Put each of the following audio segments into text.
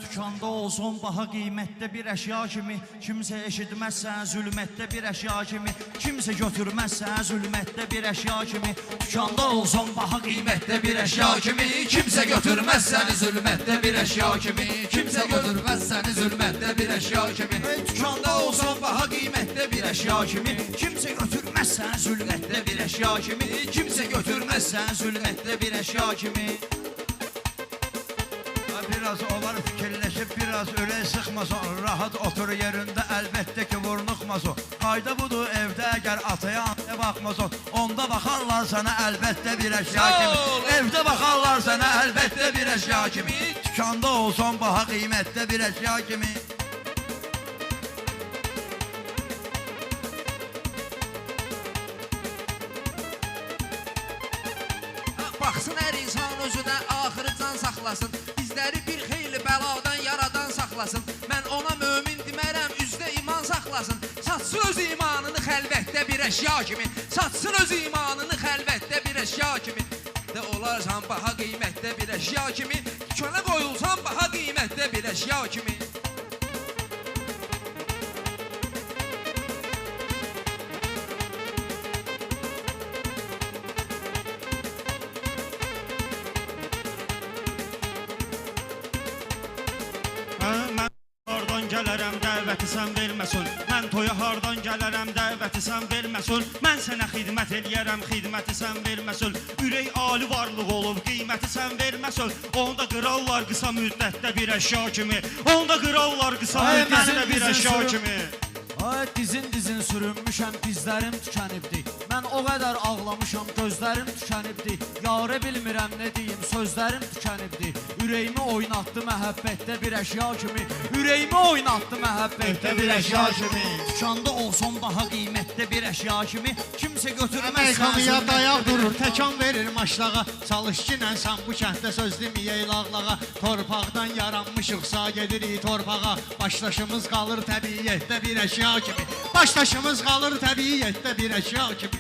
Tükanda olsun baha qiymətdə bir əşya kimi, kimsə eşitməzsən zülmətdə bir əşya kimi, kimsə götürməzsən zülmətdə bir əşya kimi. Tükanda olsun baha qiymətdə bir əşya kimi, kimsə götürməzsən zülmətdə bir əşya kimi, kimsə götürməzsən zülmətdə bir əşya kimi. Tükanda olsun baha qiymətdə bir əşya kimi, kimsə götürməzsən zülmətdə bir əşya kimi, kimsə götürməzsən zülmətdə bir əşya kimi. Biraz onlar fikirləşib, biraz ürək sıxmasın, rahat otur yerində, əlbəttə ki vurnuxmasın. Qayda budur evdə, əgər ataya anaya baxmasın, onda baxarlar sənə əlbəttə bir əşya kimi. Evdə baxarlar sənə əlbəttə bir əşya kimi. Tükanda olsun baha qiymətdə bir əşya kimi. Baxsın hər insan özünə, axırı can saxlasın. Bizləri bir xeyli bəladan, yaradan saxlasın. Mən ona mömin demərəm, üzdə iman saxlasın. Satsın öz imanını xəlvətdə bir əşya kimi, satsın öz imanını xəlvətdə bir əşya kimi. De olarsan baha qiymətdə bir əşya kimi, dükana qoyulsan baha qiymətdə bir əşya kimi. Gələrəm dəvəti sən verməsin. Mən toya hardan gələrəm dəvəti sən verməsin. Mən sənə xidmət eləyərəm xidməti sən verməsin. Ürək ali varlıq olub qiyməti sən verməsin. Onda qırarlar qısa müddətdə bir əşya kimi. Onda qırarlar qısa müddətdə bir əşya kimi. Ay dizin sürünmüşəm, dizlərim tükənibdi. Mən o qədər ağlamışam, gözlərim tükənibdi. Yarə bilmirəm nə deyim, sözlərim tükənibdi. Ürəyimi oynatdı məhəbbətdə bir əşya kimi. Ürəyimi oynatdı məhəbbətdə bir əşya kimi. Tükanda olsun baha qiymətdə bir əşya kimi, kimsə götürməz. Meyxanaya dayaq durur, təkan verir maşlağa. Çalış ki sən bu kənddə söz deməyək lağlağa. Torpaqdan yaranmışıqsa gedirik torpağa. Başdaşımız qalır təbiyyətdə bir əşya kimi. Başdaşımız qalır təbiyyətdə bir əşya kimi.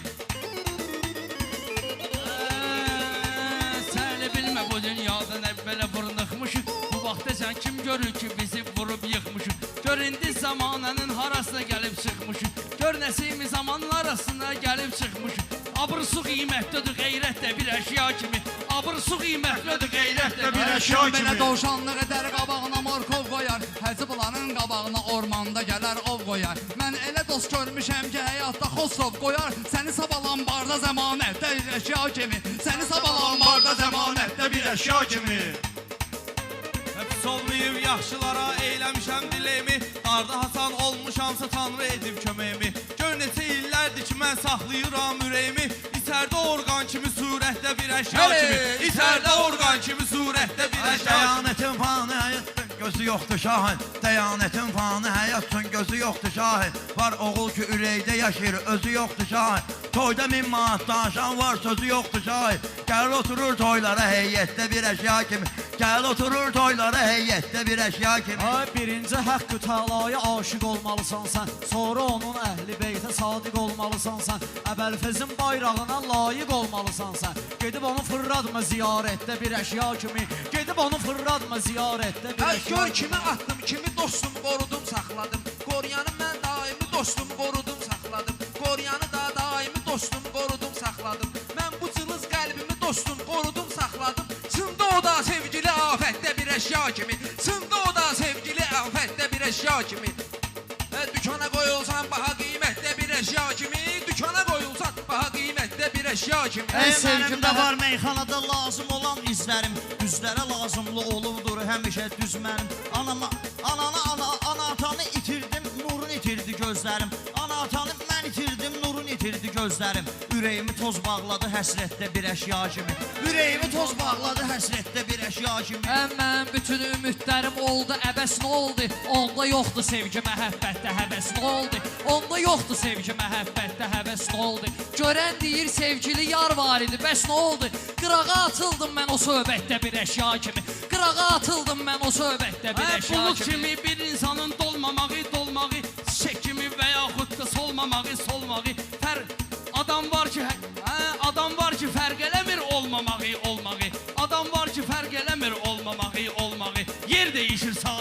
Səni bilmə bu dünyadan əvvələ vurnuxmuşuq. Bu vaxtda sən kim görür ki bizi vurub yıxmışıq. Gör indi zamanənin harasına gəlib çıxmışıq. Gör nəsimi zamanın arasına gəlib çıxmışıq. Abırsu qiymətlidir qeyrətdə bir əşya kimi. Abırsu qiymətlidir qeyrətdə bir əşya kimi. Belə dovşanlıq edər qabağına morkov qoyar. Həcıblanın qabağına ormanda gələr ov qoyar. Mən elə dost görmüşəm ki həyatda xosrov qoyar. Səni sabalan barda zəmanətdə bir əşya kimi. Səni sabalan barda zəmanətdə bir əşya kimi. Solmayıb yaxşılara eyləmişəm diləyimi. Darda Hasan olmuşamsa tanrı edib köməyimi. Gör neçə illərdir ki mən saxlayıram ürəyimi. İçərdə orqan kimi surətdə bir əşya kimi. İçərdə orqan kimi surətdə bir əşya kimi. Dəyanətin fanı həyatın gözü yoxdur şahın. Dəyanətin fanı həyatın gözü yoxdur şahın. Var oğul ki ürəkdə yaşayır, özü yoxdur şahın. Toyda 1000 manat danışan var, sözü yoxdur şahın. Gəl oturur toylara heyyətdə bir əşya kimi. Gəl oturur toylara heyyətdə bir əşya kimi. Ay birinci haqqı talaya aşiq olmalısan sən. Sonra onun əhli beytə sadiq olmalısan sən. Əbəlfəzin bayrağına layiq olmalısan sən. Gedib onu fırradma ziyarətdə bir əşya kimi. Gedib onu fırradma ziyarətdə bir əşya kimi. Gör kimi attım, kimi dostum qorudum, saxladım. Qoruyanı mən daimi dostum qorudum, saxladım. Qoruyanı da daimi dostum qorudum, saxladım. Mən bu cılız qəlbimi dostum qorudum, saxladım. Sında o da sevgili afətdə bir əşya kimi. Sında o da sevgili afətdə bir əşya kimi. Dükana qoyulsan baha qiymətdə bir əşya kimi. Dükana qoyulsan baha qiymətdə bir əşya kimi. Mənim də var meyxanada lazım olan izlərim. Düzlərə lazımlı olubdur həmişə düz mənim. Ana atanı itirdim, nurun itirdi gözlərim. Ana atanı mən itirdim, nurun itirdi gözlərim. Ürəyimi toz bağladı həsrətdə bir əşya kimi. Ürəyimi toz bağladı həsrətdə bir əşya kimi. Mən bütün ümidlərim oldu, əbəs nə oldu? Onda yoxdur sevgi məhəbbətdə həvəs nə oldu? Onda yoxdur sevgi məhəbbətdə həvəs nə oldu? Görən deyir sevgili yar var idi, bəs nə oldu? Qırağa atıldım mən o söhbətdə bir əşya kimi. Qırağa atıldım mən o söhbətdə bir əşya kimi. Bulud kimi bir insanın dolmamağı, çiçək kimi və yaxud da solmamağı. Adam var ki fərq eləmir olmamağı. Adam var ki fərq eləmir olmamağı. Yer dəyişir sağ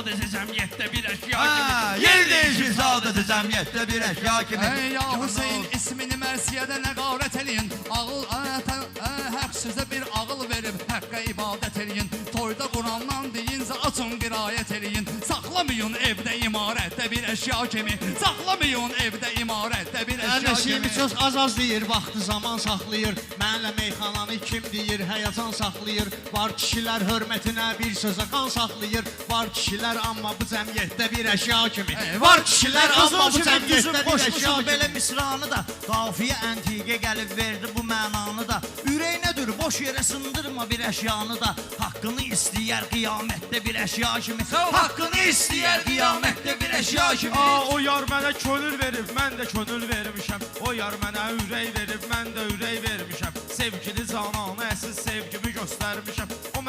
əşya kimi. Yer değişir saadeti cəmiyyətdə bir əşya kimi. Ey ya Hüseyin ismini mərsiyədə nəqarət eləyin. Ağıl haqq sizə bir ağıl verib həqqə ibadət eləyin. Toyda Qurandan deyincə açın qirayət eləyin. Saxlamayın evdə imarətdə bir əşya kimi. Saxlamayın evdə imarətdə bir əşya Nəşimi kimi. çox az deyir, vaxtı zaman saxlayır. Mənlə meyxananı kim deyir, həyatan saxlayır. Var kişilər hörmətinə bir sözə qan saxlayır. Var kişilər amma bu cəmiyyətdə bir əşya kimi. Var kişilər amma bu cəmiyyətdə bir əşya Qoşmuşuq kimi. belə misranı da, qafiyə əntiqə gəlib verdi bu mənanı da. Ürəyinədir, boş yerə sındırma bir əşyanı da. Haqqını istəyər qiyamətdə bir əşya kimi. Haqqını istəyər qiyamətdə bir əşya kimi. O yar mənə könül verib, mən də könül vermişəm. O yar mənə ürək verib, mən də ürək vermişəm. Sevgili cananı əsl sevgimi göstərmişəm. O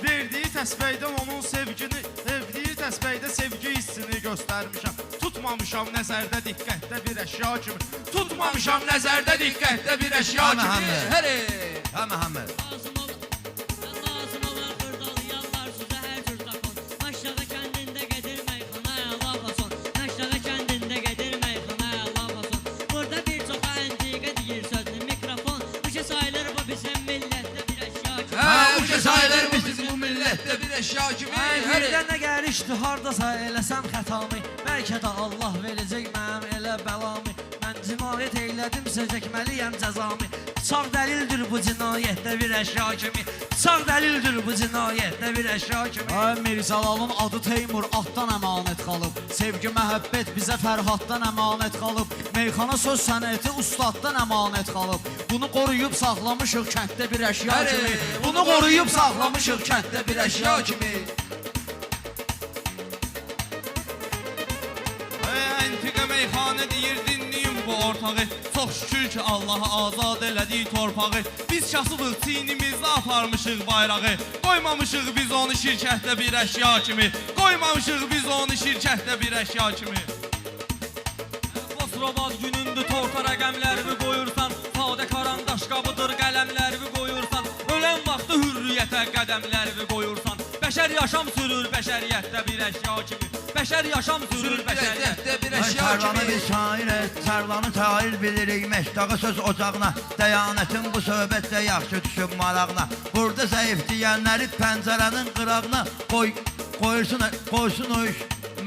verdiyi təsbəydən onun sevgini, verdiyi təsbəydə sevgi hissini göstərmişəm. Tutmamışam nəzərdə diqqətdə bir əşya kimi. Tutmamışam nəzərdə diqqətdə bir əşya kimi. Həri. Ha Məhəmməd. Lazım olan xırdalı yallar sizə hər cür tapın. Maşlağa kəndində gedir meyxanaya laf olsun. Maşlağa kəndində gedir meyxanaya laf olsun. Burada bir çox əntiqə deyir sözlü mikrofon. Bu şey sayılır bu bizim millətdə bir əşya kimi. Bu şey sayılır bizim bu millətdə bir əşya kimi. Birdən nə gəlişdi hardasa eləsəm xətamı. Bəlkə də Allah verəcək mənim elə bəlamı. Mən cinayət eylədim, çəkməliyəm cəzamı. Bıçaq dəlildir bu cinayətdə bir əşya kimi. Bıçaq dəlildir bu cinayətdə bir əşya kimi. Ay Mirzalalın adı Teymur atdan əmanət qalıb. Sevgi, məhəbbət bizə Fərhaddan əmanət qalıb. Meyxana söz sənəti ustaddan əmanət qalıb. Bunu qoruyub saxlamışıq kənddə bir əşya kimi. Bunu qoruyub saxlamışıq kənddə bir əşya kimi. Əntiqə meyxanə deyir dinləyin bu ortağı. Çox şükür ki Allah'a azad elədik torpağı. Biz kasıbıq çiynimizdə aparmışıq bayrağı. Qoymamışıq biz onu şirkətdə bir əşya kimi. Qoymamışıq biz onu şirkətdə bir əşya kimi. Xosrovad günündür torta rəqəmlərimi qoyursan. Sadə karandaş qabıdır qələmlərimi qoyursan. Ölən vaxtı hürriyyətə qədəmlərimi qoyursan. Bəşər yaşam sürür bəşəriyyətdə bir əşya kimi. Bəşər yaşam sürür bəşəriyyətdə bir əşya Tərlanı kimi. bir şair et, tərlanı tair bilirik. Məştağı söz ocağına, dəyanətin bu söhbətdə yaxşı düşüb marağına. Burada zəif deyənləri pəncərənin qırağına qoysun o iş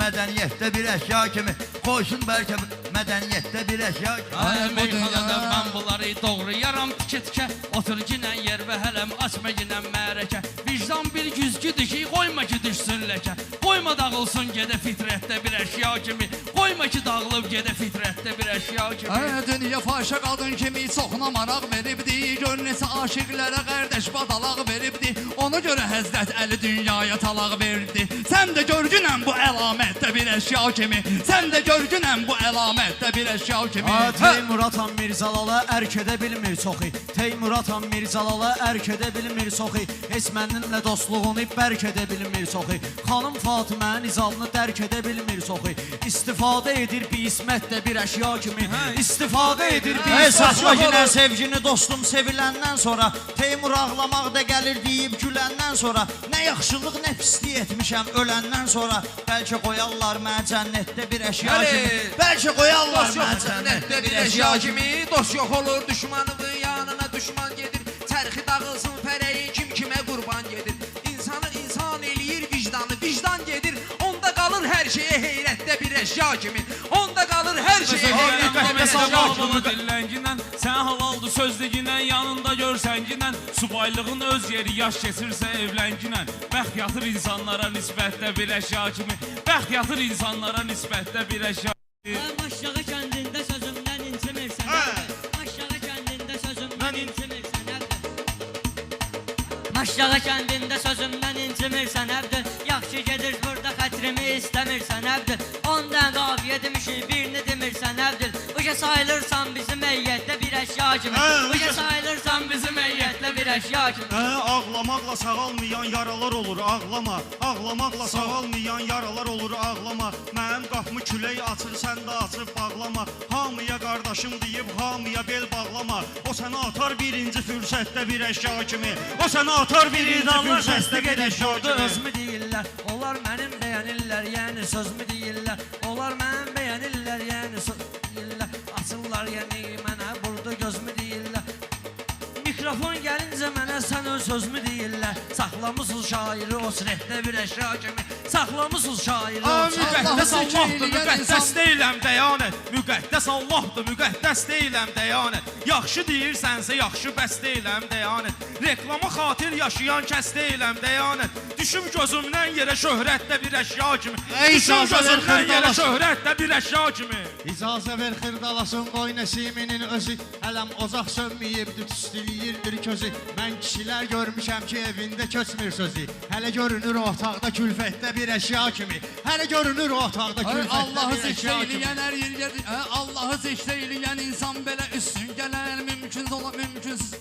mədəniyyətdə bir əşya kimi. Qoysun bəlkə mədəniyyətdə bir əşya kimi. Bu dünyada mən bunları doğrayaram tikə-tikə. Otur ginən yer və hələm açma ginən mərəkə. Vicdan bir güzgüdür ki, qoyma ki düşsün ləkə. Qoyma dağılsın gedə fitrətdə bir əşya kimi. Qoyma ki dağılıb gedə fitrətdə bir əşya kimi. Dünya fahişə qadın kimi çoxuna maraq veribdi. Gör neçə aşiqlərə qardaş badalaq veribdi. Ona görə Həzrət Əli dünyaya talaq verdi. Sən də görgünən bu əlamətdə bir əşya kimi. Sən də görgünən bu əlamətdə bir əşya kimi. Teymur atan Mirzalala ərk edə bilmir çoxi. Teymur atan Mirzalala ərk edə bilmir çoxi. Heç mənimlə dostluğunu bərk edə bilmir çoxi. Xanım Fatimənin izalını dərk edə bilmir çoxi. İstifadə edir bir ismətdə bir əşya kimi. İstifadə edir bir Saçma ginən sevgini dostum seviləndən sonra. Teymur ağlamaq da gəlir deyib güləndən sonra. Nə yaxşılıq nə pislik etmişəm öləndən sonra. Bəlkə qoyarlar mənə cənnətdə bir əşya kimi. Bəlkə qoyarlar mənə cənnətdə bir əşya kimi. Dost yox olur düşmanının yanına düşman gedir. Çərxi dağılsın fərəyi kim kimə qurban gedir. İnsanı insan eləyir vicdanı, vicdan gedir. Onda qalır hər şeyə heyrətdə bir əşya kimi. Onda qalır hər şeyə heyrətdə bir əşya kimi. Dillənginən, sən halaldı sözlüginən, yanında görsənginən. Subaylığın öz yeri yaş keçirsə evlənginən. Bəxt yatır insanlara nisbətdə bir əşya kimi. Bəxt yatır insanlara nisbətdə bir əşya kimi. Maşlağa kəndində sözümdən incimirsən. Maşlağa kəndində sözümdən incimirsən. Maşlağa kəndində sözümdən incimirsən Əbdül. Yaxşı gedir burada xətrimi istəmirsən Əbdül. 10 dən qafiyə demişik birini demirsən Əbdül. Uca sayılırsan bizim əyyətdə bir əşya kimi. Uca sayılırsan bizim əyyətdə bir əşya kimi. Ağlamaqla sağalmayan yaralar olur, ağlama. Ağlamaqla sağalmayan yaralar olur, ağlama. Mənim qapımı külək açır, sən də açıb bağlama. Hamıya qardaşım deyib, hamıya bel bağlama. O səni atar birinci fürsətdə bir əşya kimi. O səni atar birinci fürsətdə bir əşya kimi. Özümü deyirlər, onlar mənim bəyənirlər, yəni sözümü deyirlər. sözmü deyirlər. Saxlamısınız şairi o sirətdə bir əşya kimi. Saxlamısınız şairi o Müqəddəs Allah'ı Allahdır, zikr müqəddəs eləyən deyiləm bəyan et. Müqəddəs Allahdır, müqəddəs deyiləm bəyan et. Yaxşı deyirsənsə yaxşı bəs deyiləm bəyan et. Reklama xatir yaşayan kəs deyiləm bəyan et. Düşüm gözümdən yerə şöhrətdə bir əşya kimi. Ey Düşüm icazə ver gözümdən yerə xırdalasın. şöhrətdə bir əşya kimi. İcazə ver xırdalasın qoy Nəsiminin özü. Hələm ocaq sönməyibdir, tüstüləyirdir közü. Mən kişilər görmüşəm ki, evində köçmür sözü. Hələ görünür o otaqda külfətdə bir əşya kimi. Hələ görünür o otaqda külfətdə Allah'ı bir zikr əşya kimi. eyleyen her yer Allah'ı zikr eyleyen insan belə üstün gələr mümkün ola mümkünsüz.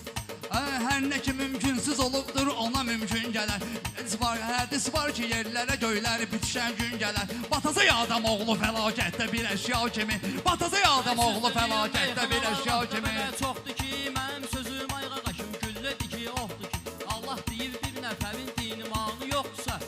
Hər nə ki mümkünsüz olubdur ona mümkün gələr. Hədis var ki yerlərə göylər bitişən gün gələr. Batacaq adam oğlu fəlakətdə bir əşya kimi. Batacaq adam oğlu fəlakətdə bir əşya kimi. Çoxdur ki, mənim sözüm ayğa qaşım güllədir ki, oxdur ki. Allah deyir bir nəfərin dinimanı yoxdursa,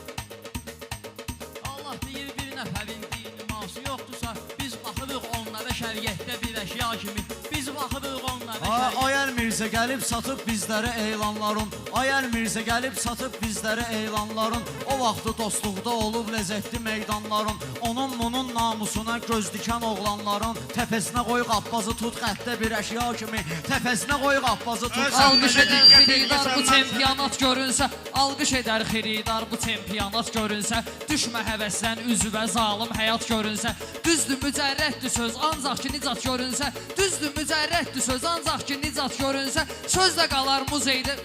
Allah deyir bir nəfərin diniması yoxdursa, biz baxırıq onlara şəriətdə bir əşya kimi. Biz baxırıq onlara şəriətdə. Ayər Mirzə gəlib satıb bizlərə elanların. Ayər Mirzə gəlib satıb bizlərə elanların. O vaxtı dostluqda olub ləzzətli meydanların. Onun bunun namusuna göz dikən oğlanların. Təpəsinə qoy qappazı tut xəttə bir əşya kimi. Təpəsinə qoy qappazı tut Alqış edər xiridar bu çempionat görünsə, alqış edər xiridar bu çempionat görünsə, düşmə həvəsdən üzvə zalım həyat görünsə, düzdür mücərrətdir söz ancaq ki nicat görünsə, düzdür mücərrətdir söz ancaq ki nicat görünsə, söz də qalar muzeydə,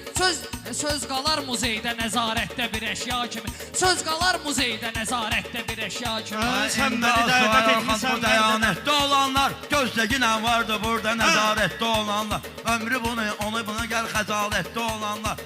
söz qalar muzeydə nəzarətdə bir əşya kimi, söz qalar muzeydə nəzarətdə bir əşya kimi. Sən İndi məni dəvət asfaya etmisən, bu dəyanətdə olanlar, gözləginə vardı burada nəzarətdə olanlar. Ömrü bunu gəl xəcalətdə olanlar.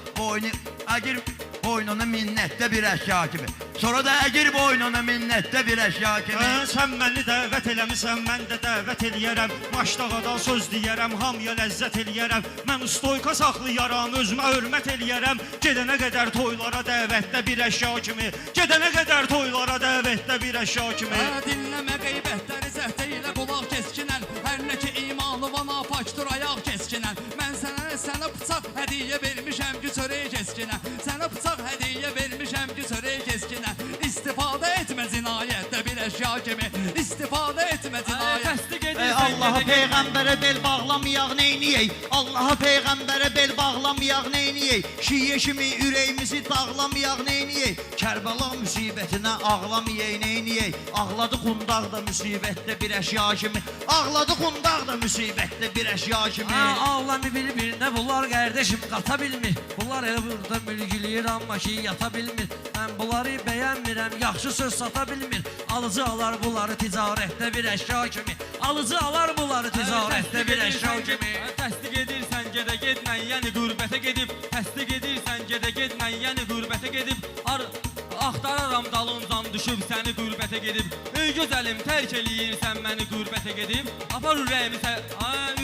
Əgir boynunu minnətdə bir əşya kimi. Sonra da əgir boynunu minnətdə bir əşya kimi. Sən məni dəvət eləmisən, mən də dəvət eləyərəm. Maşdağada söz deyərəm, hamıya ləzzət eləyərəm. Mən stoyka saxlayaram, özümə hörmət eləyərəm. Gedənə qədər toylara dəvətdə bir əşya kimi. Gedənə qədər toylara dəvətdə bir əşya kimi. Dinləmə qeybətləri zəhdə ilə qulaq keskinən. Hər nə ki imanı vana paçdır ayaq keskinən. Mən sənə bıçaq hədiyyə vermişəm ki çörək keskinən. Sənə bıçaq hədiyyə vermişəm ki çörək keskinən. İstifadə etmə zinayətdə bir əşya kimi. İstifadə etmə zinayət. Təsdiq Ey edirsən Allah'a gedək. peyğəmbərə bel bağlamayaq neyniyək? Allah'a peyğəmbərə bel bağlamayaq neyniyək? Şiyə kimi ürəyimizi dağlamayaq neyniyək? Kərbəla müsibətinə ağlamayaq neyniyək? Ağladı qundaq da müsibətdə bir əşya kimi. Ağladı qundaq da müsibətdə bir əşya kimi. Ağlamı bir-birinə bunlar qardeşim qata bilmir. Bunlar elə burada mülgüləyir amma ki yata bilmir. Mən bunları bəyənmirəm, yaxşı söz sata bilmir. Alıcı alar bunları ticarətdə bir əşya kimi. Alıcı alar bunları ticarətdə bir əşya kimi. Təsdiq edirsən gedə gedmən, yəni qürbətə gedib. Təsdiq edirsən gedə gedmən, yəni qürbətə gedib. Axtararam dalıncan düşüb səni qürbətə gedib. Ey gözəlim tərk eləyirsən məni qürbətə gedib. Apar ürəyimi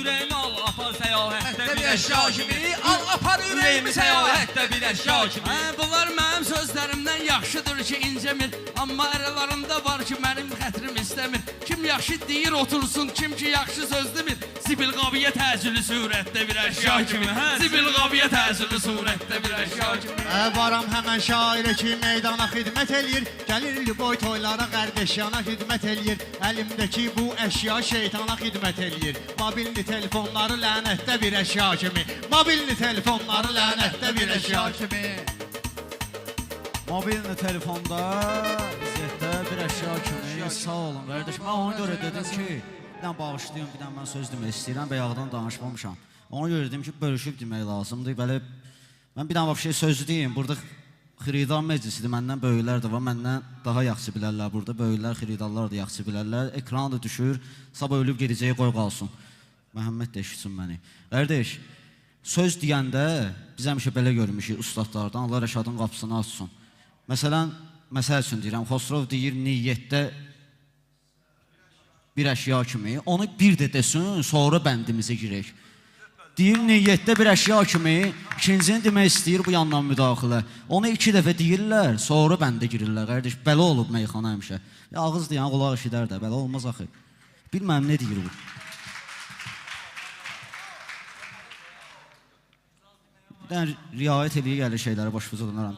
ürəyimi al apar səyahətdə bir əşya kimi. Al apar Ürəyimi səyahətdə bir əşya kimi. Bunlar mənim sözlərimdən yaxşıdır ki incəmir. Amma aralarında var ki mənim xətrim istəmir. Kim yaxşı deyir otursun, kim ki yaxşı söz demir. Zibil qabiyə təcili surətdə bir əşya kimi. Zibil qabiyə təcili surətdə bir əşya kimi. Varam həmən şairə ki meydana xidmət eləyir. Gəlir Lüboy toylara qardeşyana xidmət eləyir. Əlimdəki bu əşya şeytana xidmət eləyir. Mobilni telefonları lənətdə bir əşya kimi. Mobilni telefonları lənətdə bir əşya kimi. Mobilni telefonda izzətdə bir əşya kimi. Sağ olun qardaş. Mən ona görə dedim ki, bir dənə bağışlayın, bir dənə mən söz demək istəyirəm. Bayaqdan danışmamışam. Ona görə dedim ki, bölüşüb demək lazımdır. Belə mən bir dənə şey sözü deyim. Burada Xiridar məclisidir, məndən böyüklər də var, məndən daha yaxşı bilərlər burada, böyüklər, xiridarlar da yaxşı bilərlər. Ekran da düşür, sabah ölüb gedəcəyi qoy qalsın. Məhəmməd də eşitsin məni. Qardaş, söz deyəndə biz həmişə belə görmüşük ustadlardan, Allah Rəşadın qapısını açsın. Məsələn üçün deyirəm, Xosrov deyir niyyətdə bir əşya kimi, onu bir də desin, sonra bəndimizə girək. Deyir niyyətdə bir əşya kimi, ikincini demək istəyir bu yandan müdaxilə. Onu 2 dəfə deyirlər, sonra bəndə girirlər. Qardaş, belə olub meyxana həmişə. Ağız deyən qulaq eşidər də, belə olmaz axı. Bilməm nə deyir bu. riayət eləyə gəlir şeylərə, boş-boş olunarım.